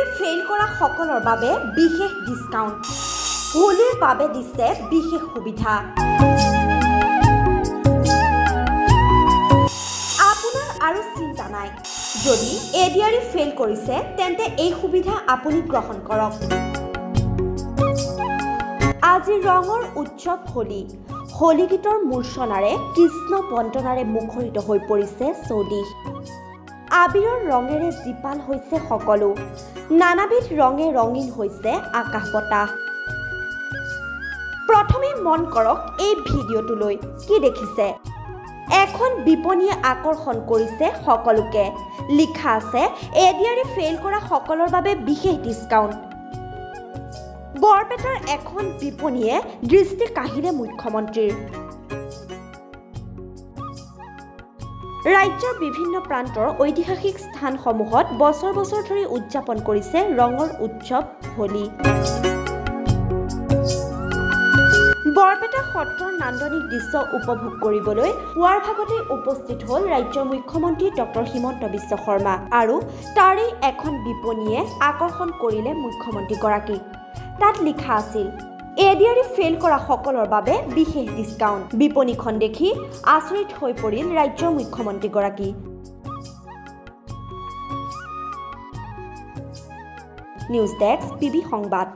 fail কৰা সকলৰ বাবে বিশেষ ডিসকাউন্ট হোলিৰ বাবে দিছে বিশেষ সুবিধা আপোনাৰ আৰু চিন্তা নাই যদি এডিআৰই ফেইল কৰিছে তেন্তে এই সুবিধা আপুনি গ্ৰহণ কৰক আজি ৰঙৰ উৎসৱ হোলি হোলি গীতৰ মূৰ্ছনাৰে কৃষ্ণ বন্দনাৰে মুখৰিত হৈ পৰিছে চৌদিশ আবিৰৰ ৰঙেৰে জিপাল হৈছে সকলো নানাবিধ ৰঙে ৰঙীন হৈছে আকাশ বতাহ প্ৰথমে মন কৰক এই ভিডিঅ'টোলৈ কি দেখিছে এখন বিপণীয়ে আকৰ্ষণ কৰিছে সকলোকে লিখা আছে এডিআৰই ফেইল কৰা সকলৰ বাবে বিশেষ ডিসকাউন্ট বৰপেটাৰ এখন বিপণীয়ে দৃষ্টি কাহিলে মুখ্যমন্ত্ৰীৰ ৰাজ্যৰ বিভিন্ন প্ৰান্তৰ ঐতিহাসিক স্থানসমূহত বছৰ বছৰ ধৰি উদযাপন কৰিছে ৰঙৰ উৎসৱ হোলি বৰপেটা সত্ৰৰ নান্দনিক দৃশ্য উপভোগ কৰিবলৈ পুৱাৰ ভাগতে উপস্থিত হ'ল ৰাজ্যৰ মুখ্যমন্ত্ৰী ডক্টৰ হিমন্ত বিশ্ব শৰ্মা আৰু তাৰেই এখন বিপণীয়ে আকৰ্ষণ কৰিলে মুখ্যমন্ত্ৰীগৰাকীক তাত লিখা আছিল এডিআৰই ফেইল কৰা সকলৰ বাবে বিশেষ ডিসকাউন্ট বিপণীখন দেখি আচৰিত হৈ পৰিল ৰাজ্যৰ মুখ্যমন্ত্ৰীগৰাকী নিউজ ডেস্ক পিবি সংবাদ